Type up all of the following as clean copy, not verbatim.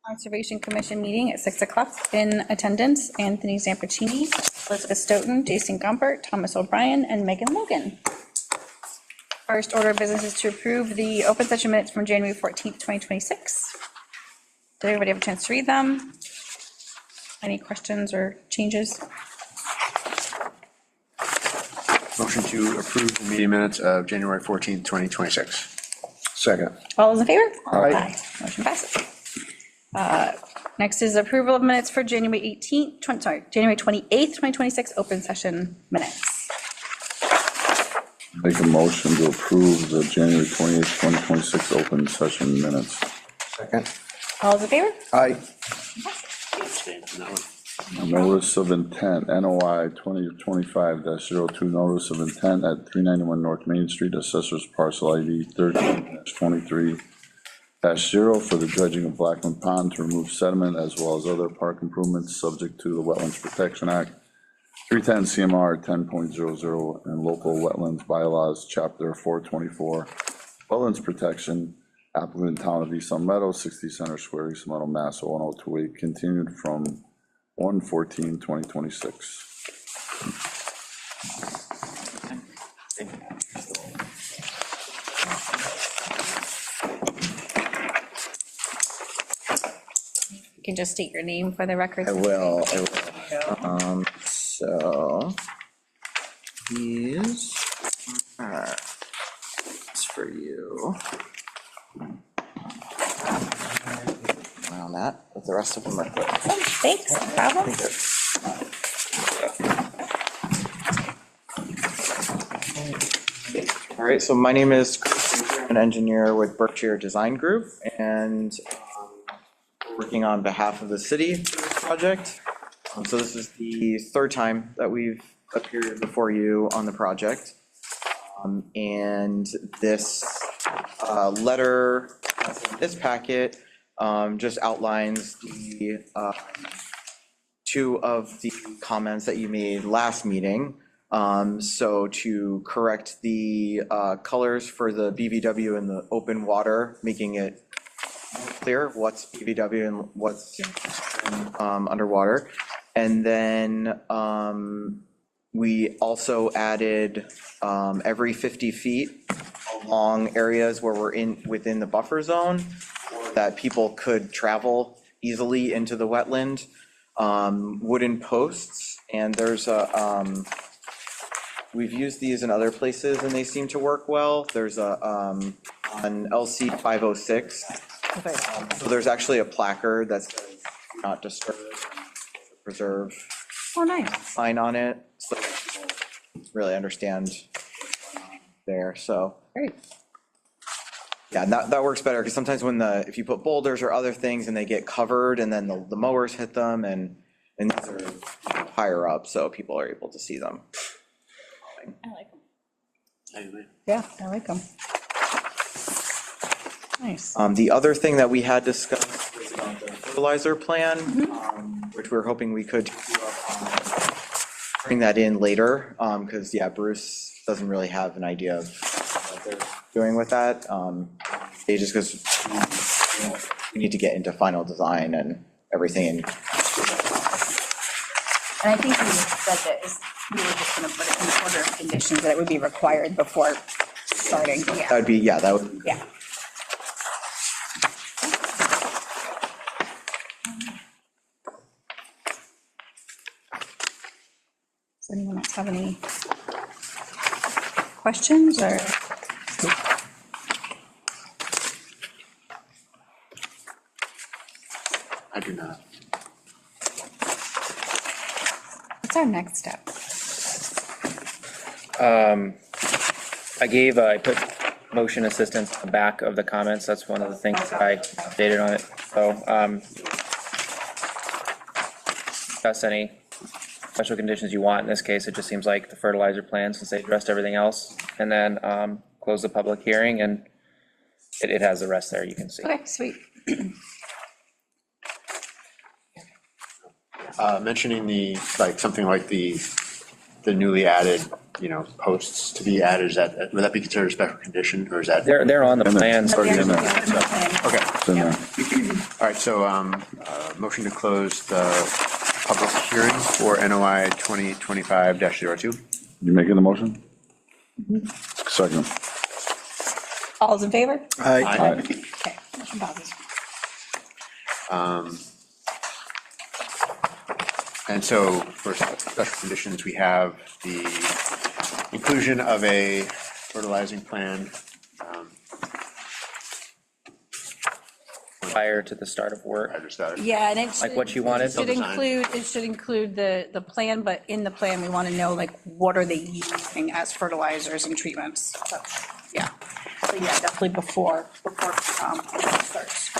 Conservation Commission meeting at 6 o'clock. In attendance, Anthony Zampertini, Elizabeth Stoughton, Jason Gumpert, Thomas O'Brien, and Megan Logan. First order of business is to approve the open session minutes from January 14th, 2026. Did everybody have a chance to read them? Any questions or changes? Motion to approve the meeting minutes of January 14th, 2026. Second. All those in favor? Aye. Motion passes. Next is approval of minutes for January 18th, January 28th, 2026, open session minutes. Make a motion to approve the January 28th, 2026 open session minutes. Second. All those in favor? Aye. Notice of intent, NOI 2025-02, notice of intent at 391 North Main Street, Assessors Parcel ID 13-23-0 for the dredging of Blackman Pond to remove sediment as well as other park improvements subject to the Wetlands Protection Act, 310 CMR 10.00 and local wetlands bylaws, chapter 424, wetlands protection, applicant town of East Long Meadow, 60 Center Square, East Long Meadow, Mass. 01028, continued from 1/14/2026. You can just state your name for the record. I will. So these are it's for you. On that, but the rest of them are good. Thanks, no problem. All right, so my name is Chris, I'm an engineer with Berkshire Design Group, and working on behalf of the city for this project. So this is the third time that we've appeared before you on the project. And this letter, this packet, just outlines the two of the comments that you made last meeting. So to correct the colors for the BVW and the open water, making it clear what's BVW and what's underwater. And then we also added every 50 feet along areas where we're within the buffer zone, that people could travel easily into the wetland, wooden posts, and there's a, we've used these in other places and they seem to work well. There's a, on LC 506, so there's actually a placard that says not disturb, preserve. Oh, nice. Sign on it, so people really understand what's going on there, so. Great. Yeah, and that works better, because sometimes when if you put boulders or other things and they get covered and then the mowers hit them and these are higher up, so people are able to see them. I like them. Yeah, I like them. Nice. The other thing that we had discussed was about the fertilizer plan, which we're hoping we could bring that in later, because, yeah, Bruce doesn't really have an idea of what they're doing with that. Just because we need to get into final design and everything. And I think we said that we were just going to put it in the order of conditions that it would be required before starting. Yeah. That would be, yeah, that would. Yeah. Does anyone else have any questions or? I do not. What's our next step? I put motion assistance on the back of the comments. That's one of the things I updated on it. So, discuss any special conditions you want. In this case, it just seems like the fertilizer plan, since they addressed everything else, and then close the public hearing, and it has the rest there, you can see. Okay, sweet. Mentioning something like the newly added posts to be added, would that be considered a special condition, or is that? They're on the plans. Already in there. Okay, It's in there. all right, so, motion to close the public hearing for NOI 2025-02. You making the motion? Second. All's in favor? Aye. Okay, motion passes. And so for special conditions, we have the inclusion of a fertilizing plan. Prior to the start of work. I just started. Yeah, and it should. Like what you wanted? It should include the plan, but in the plan, we want to know, like, what are they using as fertilizers and treatments? Yeah, so yeah, definitely before it starts.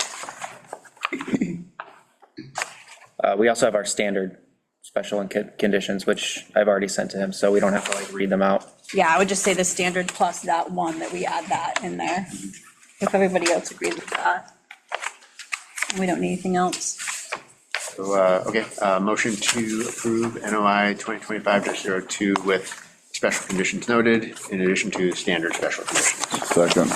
We also have our standard special and conditions, which I've already sent to him, so we don't have to like read them out. Yeah, I would just say the standard plus that one, that we add that in there, if everybody else agrees with that. We don't need anything else. So, okay, motion to approve NOI 2025-02 with special conditions noted, in addition to standard special conditions. Second.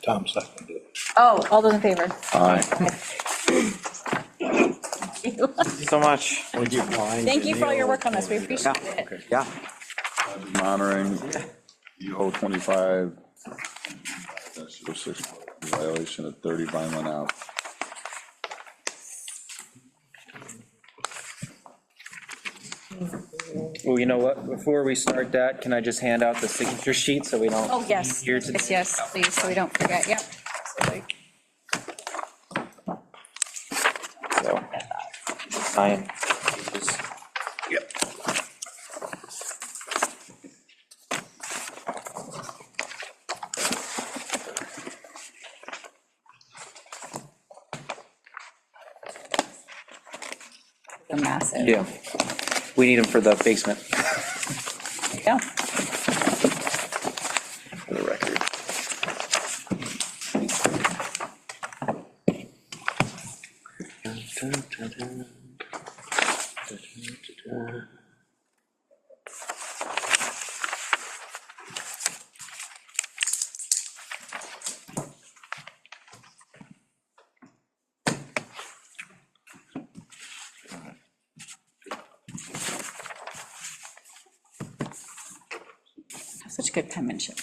Tom seconded it. Oh, all those in favor? Aye. So much. Thank you for all your work on this, we appreciate it. Yeah. Monitoring, EO 25, 06, violation of 30 Vineland Ave. Well, you know what, before we start that, can I just hand out the signature sheet so we don't? Oh, yes, Here to- yes, please, so we don't forget, yep. Absolutely. So, sign. Just- Yep. They're massive. Yeah, we need them for the basement, Yeah. for the record. Have such good penmanship.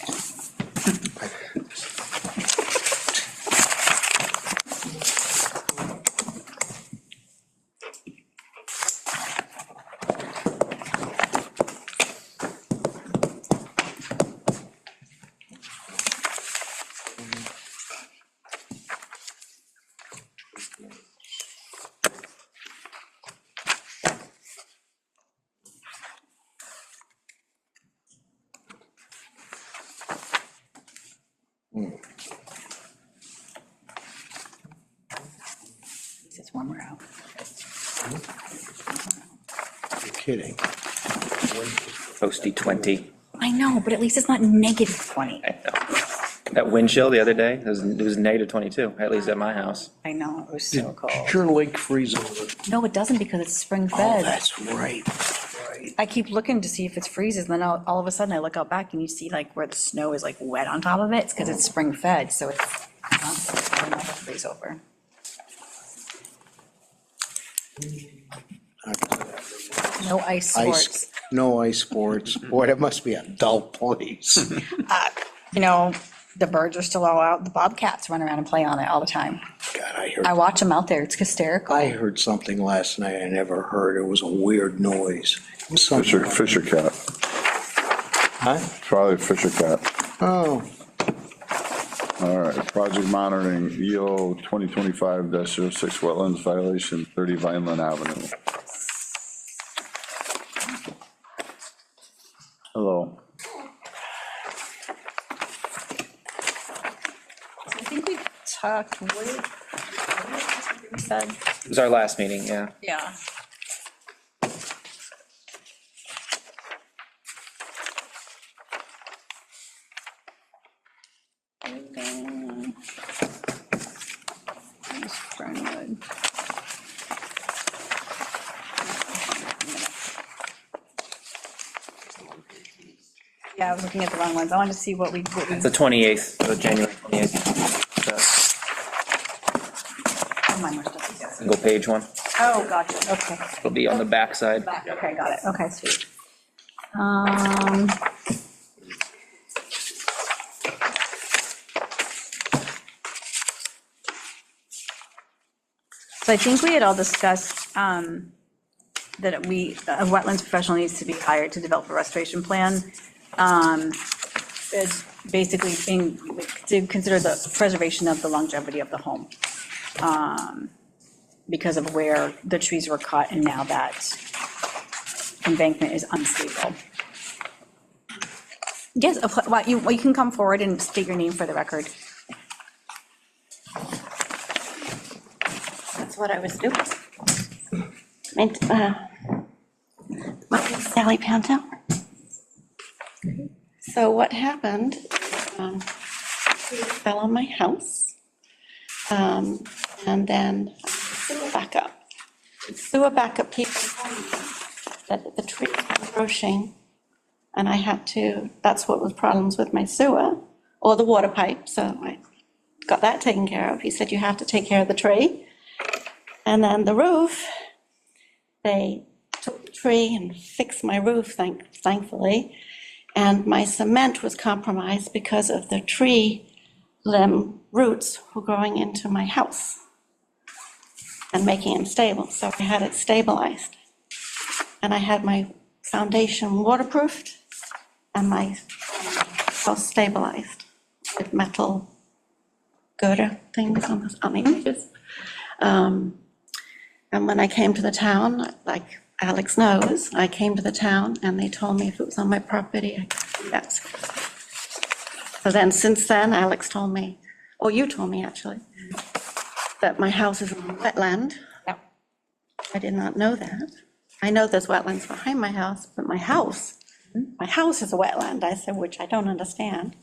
It's warmer out. You're kidding. Toasty 20. I know, but at least it's not -20. I know. That wind chill the other day, it was negative 22, at least at my house. I know, it was so cold. Your lake freeze over. No, it doesn't because it's spring Oh, fed. that's right. Right. I keep looking to see if it's freezes, and then all of a sudden I look out back and you see like where the snow is like wet on top of it. It's because it's spring fed, so it's not freeze over. No ice sports. No ice sports. Boy, that must be a dull place. You know, the birds are still all out. The bobcats run around and play on it all the time. God, I watch them out there. It's hysterical. I heard something last night I never heard. It was a weird noise. It was something. Fisher cat, Huh? probably Fisher cat. Oh, All right, project monitoring, EO 2025-06 wetlands violation, 30 Vineland Avenue. Hello. I think we talked, what did we said? It was our last meeting, yeah. Yeah. Yeah, I was looking at the wrong ones. I wanted to see what we, The 28th, the January 28th, oh, mine were stuck together. single page one. Oh, gotcha, okay. It'll be on the back side. Back, okay, got it, okay, sweet. So I think we had all discussed that a wetlands professional needs to be hired to develop a restoration plan. It's basically to consider the preservation of the longevity of the home. Because of where the trees were cut and now that embankment is unstable. Yes, you can come forward and state your name for the record. That's what I was doing. My name's Sally Panto. So what happened, tree fell on my house, and then sewer backup. Sewer backup people told me that the tree was approaching, and I had to, that's what was problems with my sewer, or the water pipe, so I got that taken care of. He said, you have to take care of the tree. And then the roof, they took the tree and fixed my roof, thankfully, and my cement was compromised because of the tree limb roots were growing into my house and making it unstable, so I had it stabilized. And I had my foundation waterproofed and my house stabilized with metal girder things on the edges. And when I came to the town, like Alex knows, I came to the town and they told me if it was on my property, I could do that. So then, since then, Alex told me, or you told me actually, that my house is on wetland. Yep. I did not know that. I know there's wetlands behind my house, but my house is a wetland, I said, which I don't understand.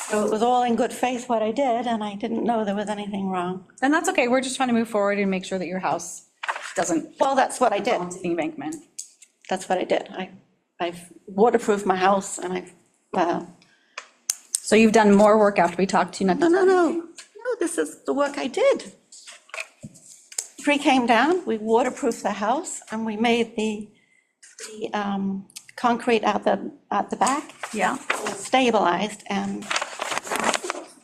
So it was all in good faith what I did, and I didn't know there was anything wrong. And that's okay, we're just trying to move forward and make sure that your house doesn't Well, that's what I did. fall into the embankment. That's what I did. I've waterproofed my house, and So you've done more work after we talked to you. no, this is the work I did. Tree came down, we waterproofed the house, and we made the concrete at the back Yeah, stabilized, and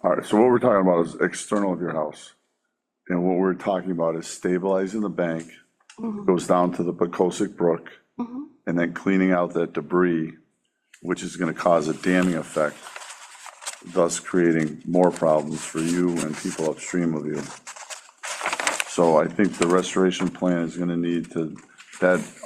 All right, so what we're talking about is external of your house. And what we're talking about is stabilizing the bank, goes down to the Pecosic Brook, and then cleaning out that debris, which is gonna cause a damming effect, thus creating more problems for you and people upstream of you. So I think the restoration plan is gonna need to,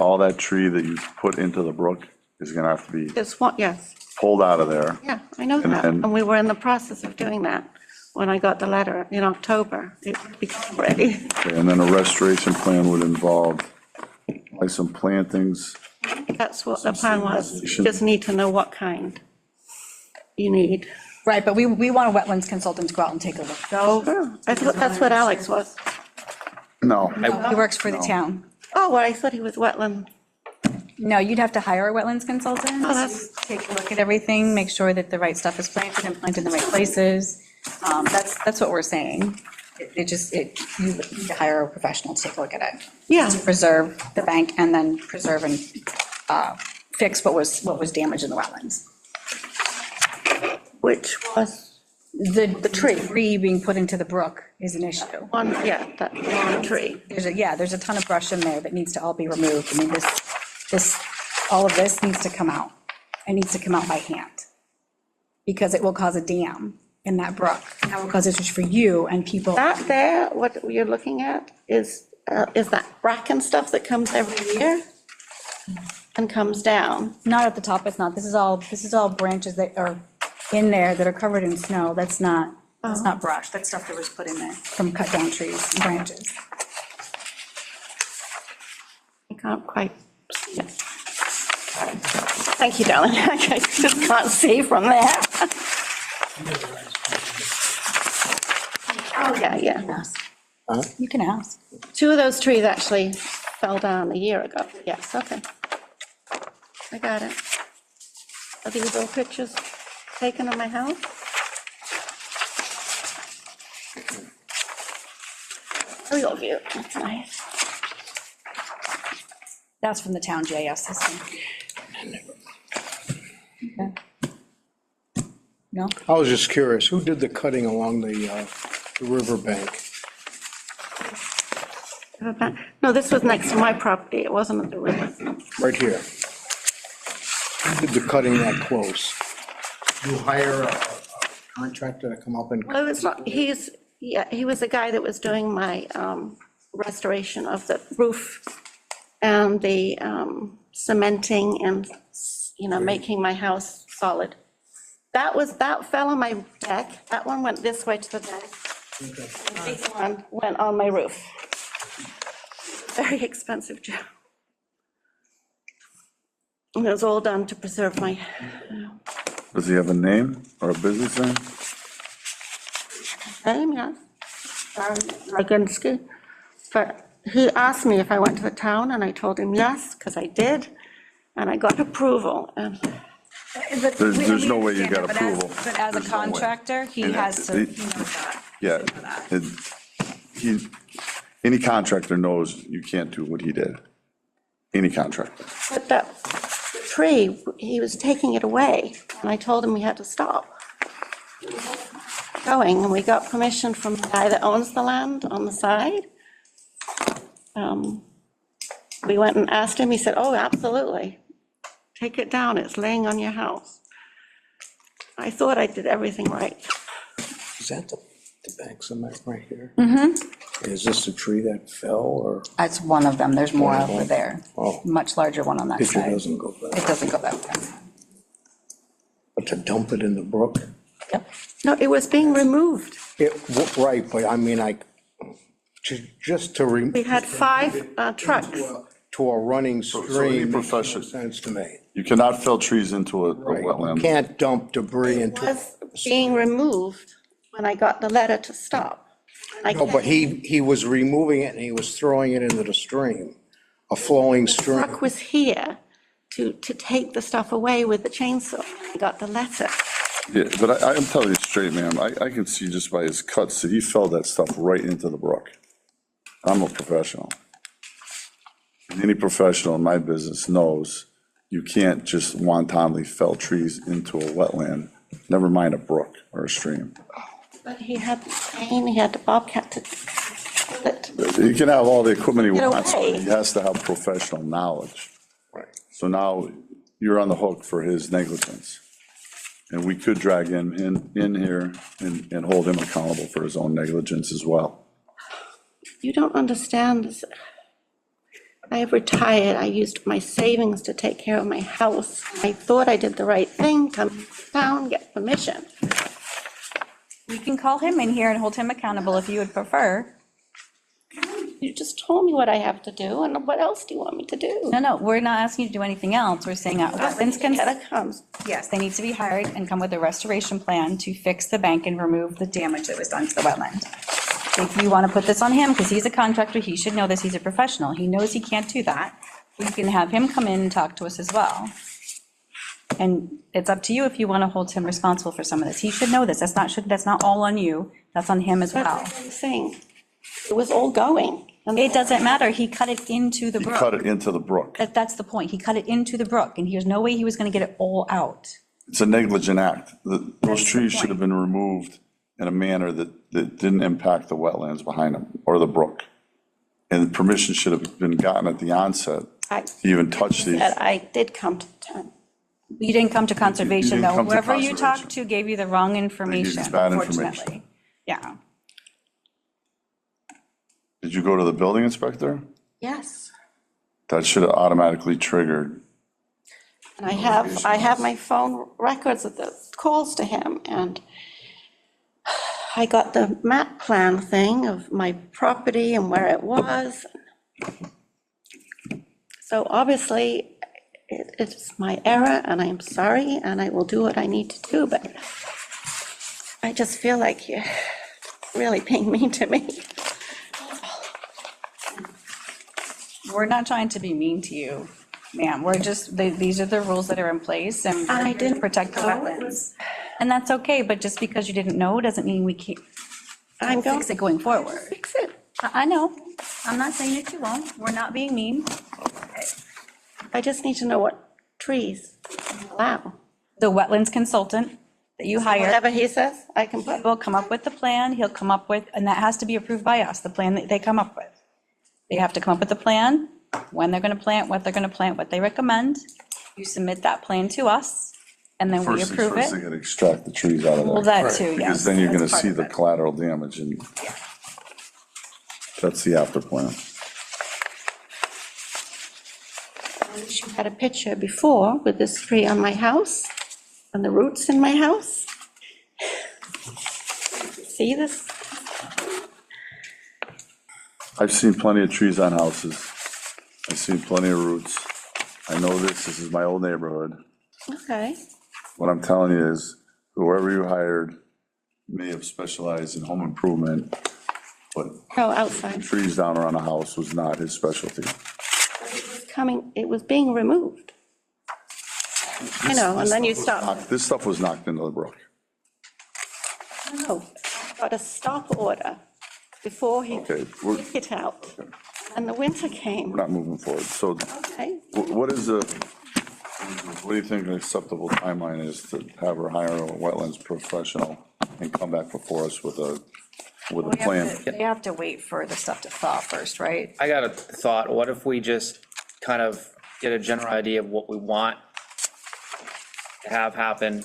all that tree that you put into the brook is gonna have to be just one, yes, pulled out of there. yeah, I know And- that. and- And we were in the process of doing that when I got the letter in October. It became ready. Okay, and then a restoration plan would involve like some plantings. That's what the plan was. You just need to know what kind you need. right, but we want a wetlands consultant to go out and take a look. Sure. I thought that's what Alex was. No, He works for the town. Oh, well, I thought he was wetland. No, you'd have to hire a wetlands consultant. Oh, that's- Take a look at everything, make sure that the right stuff is planted and planted in the right places. That's what we're saying. You need to hire a professional to take a look at it. Yeah. To preserve the bank and then preserve and fix what was damaged in the wetlands. Which was The tree being put into the brook is an issue. one, yeah, that one tree. There's a ton of brush in there that needs to all be removed. I mean, all of this needs to come out. It needs to come out by hand. Because it will cause a dam in that brook. And that will cause issues for you and people. That there, what you're looking at is that bracken stuff that comes every year and comes down. Not at the top, it's not. This is all branches that are in there that are covered in snow. That's not brush. That's stuff that was put in there from cut down trees and branches. I can't quite see it. Thank you, darling. I just can't see from there. Oh, yeah. You can ask. Two of those trees actually fell down a year ago. Yes, okay. I got it. Are these all pictures taken of my house? Aerial view, that's nice. That's from the town GIS system. Okay. No? I was just curious, who did the cutting along the riverbank? No, this was next to my property, it wasn't at the river. Right here. Who did the cutting that close? You hire a contractor to come up and? Well, it's not, yeah, he was the guy that was doing my restoration of the roof and the cementing and, making my house solid. That fell on my deck, that one went this way to the deck. And this one went on my roof. Very expensive job. And it was all done to preserve my, Does he have a name or a business name? yes, Draginski. But he asked me if I went to the town, and I told him yes, because I did, and I got approval, and There's no way you got But as- approval. But as a There's no way. contractor, he And has to, it- he knows that. Yeah, any contractor knows you can't do what he did. Any contractor. but that tree, he was taking it away, and I told him we had to stop going, and we got permission from the guy that owns the land on the side. We went and asked him, he said, oh, absolutely, take it down, it's laying on your house. I thought I did everything right. Is that the bank cement right here? Mm-hmm. Is this the tree that fell, or That's one of them, there's more over there. Oh. Much larger one on that picture side. doesn't go It back? doesn't go that way. But to dump it in the brook? Yep. No, it was being removed. Right, but I mean, just to. We had 5 trucks. To a running so any stream makes no profession- sense to me. You cannot fill trees into a Right. wetland. You can't dump debris It into. was being removed when I got the letter to stop. No, but he was removing it and he was throwing it into the stream, a flowing stream. Truck was here to take the stuff away with the chainsaw. I got the letter. Yeah, but I'm telling you straight, ma'am, I can see just by his cuts that he fell that stuff right into the brook. I'm a professional. And any professional in my business knows you can't just wantonly fell trees into a wetland, never mind a brook or a stream. But he had the chain, he had the bobcat to pull it. He can have all the equipment he Get wants, but away. he has to have professional knowledge. Right. So now you're on the hook for his negligence. And we could drag him in here and hold him accountable for his own negligence as well. You don't understand this. I have retired, I used my savings to take care of my house. I thought I did the right thing, come down, get permission. We can call him in here and hold him accountable if you would prefer. You just told me what I have to do, and what else do you want me to do? No, we're not asking you to do anything else. We're saying that wetlands That comes. yes, they need to be hired and come with a restoration plan to fix the bank and remove the damage that was done to the wetland. If you want to put this on him, because he's a contractor, he should know this, he's a professional, he knows he can't do that. We can have him come in and talk to us as well. And it's up to you if you want to hold him responsible for some of this. He should know this, that's not all on you, that's on him as That's well. what I'm saying. It was all going. And It doesn't matter, he cut it into the He brook. cut it into the brook. That's the point, he cut it into the brook, and there's no way he was going to get it all out. It's a negligent act. Those That's the trees should have been removed in a manner that didn't impact the wetlands behind them or the brook. And permission should have been gotten at the onset I to even touch these. said I did come to the town. You didn't come to conservation, didn't though. come to Whoever you conservation. talked to gave you the wrong information, bad information. unfortunately. Yeah. Did you go to the building inspector? Yes. That should have automatically triggered. And I have my phone records of the calls to him, and I got the map plan thing of my property and where it was. So obviously, it's my error, and I am sorry, and I will do what I need to do, but I just feel like you're really being mean to me. We're not trying to be mean to you. ma'am, we're just, these are the rules that are in place, and I we're here to didn't protect the know. wetlands. And that's okay, but just because you didn't know doesn't mean we can't I'm going fix to it going forward. fix it. I know, I'm not saying that you won't, we're not being mean. I just need to know what trees allow. The wetlands consultant that you hire Whatever he says, I can put. will come up with the plan, he'll come up with, and that has to be approved by us, the plan that they come up with. They have to come up with a plan, when they're gonna plant, what they're gonna plant, what they recommend. You submit that plan to us, and then we First things approve first, they it. gotta extract the trees out of there. Well, that too, yes. Because then you're gonna that's part see of the it. collateral damage, and that's the after plan. You had a picture before with this tree on my house and the roots in my house. See this? I've seen plenty of trees on houses. I've seen plenty of roots. I know this is my old neighborhood. Okay. What I'm telling you is, whoever you hired may have specialized in home improvement, but Oh, outside. trees down around the house was not his specialty. It was being removed. I know, and then you stop. This stuff was knocked into the brook. No, got a stop order before he Okay, we're took it out. And the winter came. not moving forward. So Okay. what do you think an acceptable timeline is to have her hire a wetlands professional and come back before us with a plan? They have to wait for the stuff to thaw first, right? I got a thought, what if we just kind of get a general idea of what we want to have happen,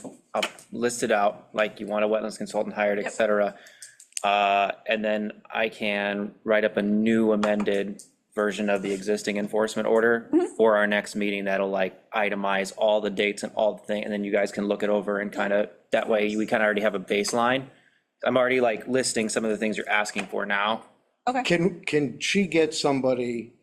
list it out, like you want a wetlands consultant hired, et cetera. And then I can write up a new amended version of the existing enforcement order for our next meeting that'll like itemize all the dates and all the thing, and then you guys can look it over and kind of, that way we kind of already have a baseline. I'm already like listing some of the things you're asking for now. Okay. Can she get somebody,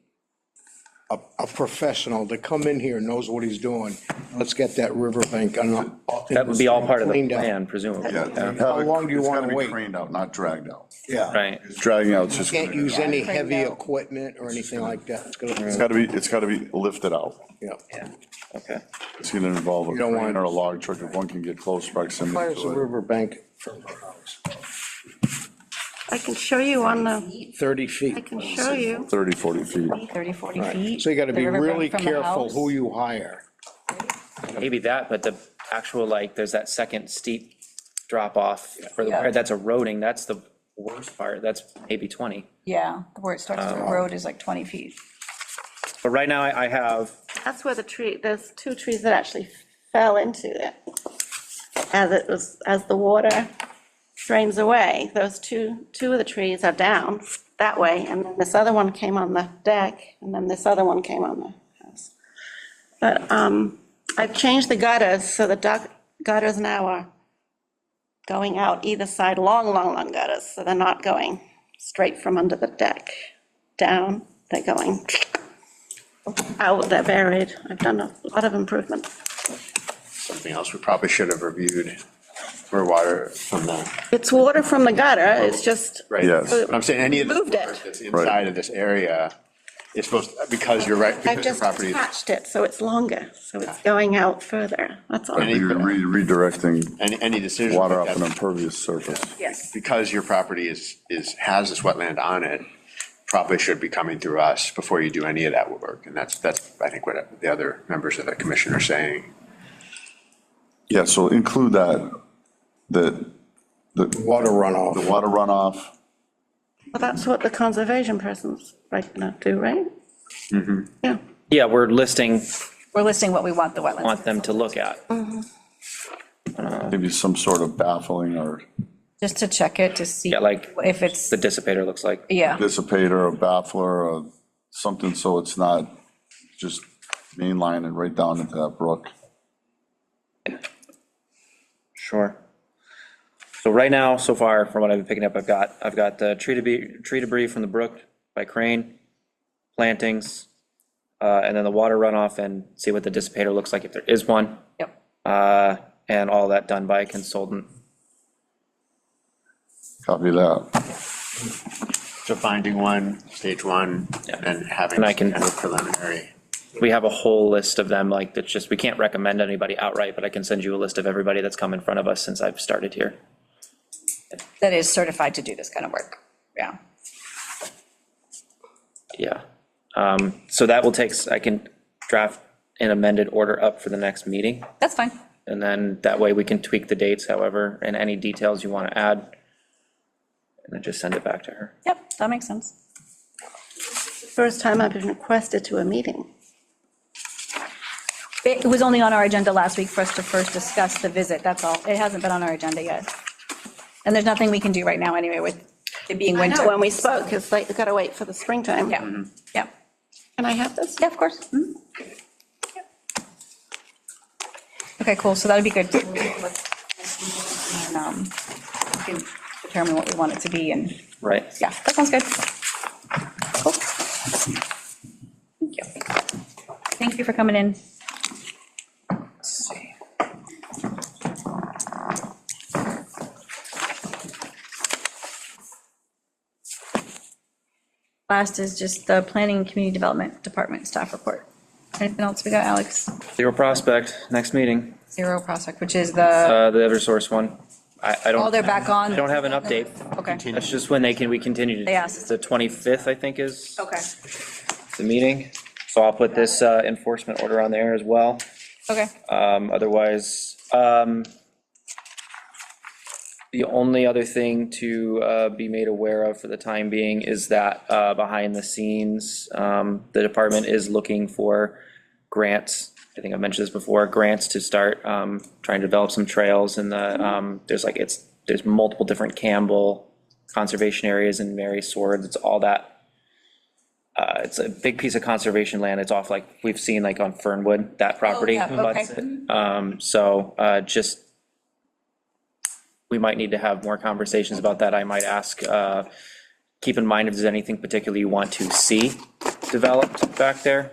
a professional to come in here, knows what he's doing? Let's get that riverbank. That would be all part of the cleaned out. plan, presumably. Yeah. How long do you It's gotta wanna be wait? Craned out, not dragged out. Yeah. Right, Dragging out is just. Can't use any Yeah, heavy craned out. equipment or anything like that. It's It's gonna, gotta be lifted out. yeah. yeah, okay. It's gonna involve a You don't want- crane or a log truck if one can get close proximity Fires the to it. riverbank from her house, I can show you on the, 30 I feet. can show you. 30, 40 feet. 30, 40 feet. So you gotta the be riverbank really from the careful house. who you hire. Maybe that, but the actual, like, there's that second steep drop off for the, Yeah. that's eroding, that's the worst part, that's maybe 20. Yeah, where it starts to Oh. erode is like 20 feet. But right now, I have, That's where the tree, there's two trees that actually fell into it. As the water drains away, those two of the trees are down that way, and then this other one came on the deck, and then this other one came on the house. But I've changed the gutters, so the gutters now are going out either side, long gutters, so they're not going straight from under the deck down, they're going out, they're buried. I've done a lot of improvement. Something else we probably should have reviewed for water from the, It's water from the gutter, it's just, right? Yes. But I'm saying any of the Moved it. water that's inside of this area is supposed, because you're right, I've because your just property is. attached it, so it's longer, so it's going out further, that's all. Any- You're redirecting Any decision water like off an that, impervious surface. Yes. because your property has this wetland on it, probably should be coming through us before you do any of that work. And that's, I think, what the other members of the commission are saying. Yeah, so include that, the Water runoff. the water runoff, Well, that's what the conservation person's right gonna do, right? Yeah, yeah, we're listing, We're listing what we want the wetlands. want them to look at. maybe some sort of baffling or Just to check it, to see Yeah, like if it's, the dissipator looks like. yeah, dissipator, a baffler, or something so it's not just mainlining right down into that brook. Sure. So right now, so far, from what I've been picking up, I've got the tree debris from the brook by Crane, plantings, and then the water runoff, and see what the dissipator looks like if there is one, yep. and all that done by a consultant. Copy that. So finding one, stage one, Yeah. and having And I can- kind of preliminary. We have a whole list of them, like, that's just, we can't recommend anybody outright, but I can send you a list of everybody that's come in front of us since I've started here. That is certified to do this kind of work, yeah. Yeah. So that will take, I can draft an amended order up for the next meeting, That's fine. and then that way we can tweak the dates, however, and any details you want to add, and then just send it back to her. Yep, that makes sense. First time I've been requested to a meeting. It was only on our agenda last week for us to first discuss the visit, that's all. It hasn't been on our agenda yet. And there's nothing we can do right now anyway with it being I know, winter. when we spoke, it's like, we gotta wait for the springtime. Yeah, yeah, Can I have this? yeah, of course. Mhm. Okay, cool, so that would be good. And, we can determine what we want it to be, and, Right. yeah, that sounds good. Cool. Thank you. Thank you for coming in. Let's see. Last is just the Planning and Community Development Department staff report. Anything else we got, Alex? Zero Prospect, next meeting, Zero Prospect, which is the, the Eversource one. I don't. oh, they're back on? I don't have an update. Okay, That's just when we continue to. They asked. The 25th, I think, is okay, the meeting. So I'll put this enforcement order on there as well. okay. Otherwise, the only other thing to be made aware of for the time being is that behind the scenes, the department is looking for grants. I think I mentioned this before, grants to start trying to develop some trails, and there's multiple different Campbell conservation areas in Mary Swords. It's all that. It's a big piece of conservation land. It's off, like, we've seen, like, on Fernwood, that property. yeah, abuts okay. it. So just, we might need to have more conversations about that. I might ask, keep in mind if there's anything particular you want to see developed back there.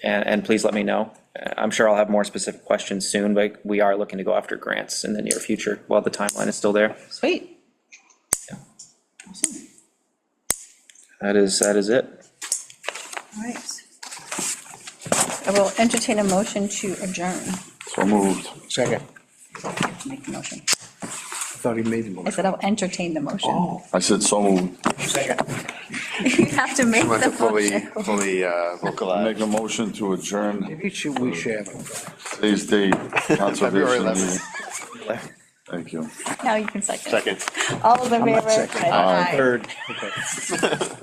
And please let me know. I'm sure I'll have more specific questions soon, but we are looking to go after grants in the near future while the timeline is still there. Sweet. That is it. All right. I will entertain a motion to adjourn. So moved. Second. Make the motion. I thought he made the I motion. said I'll entertain the motion. I said so moved. Second. You have to make You want to the fully, motion. fully vocalize. Make a motion to adjourn Maybe we should have. today's date, February conservation 11th. meeting. Thank you. Now you can second. Second. All those in I'm not favor? second. Aye. Third. Okay.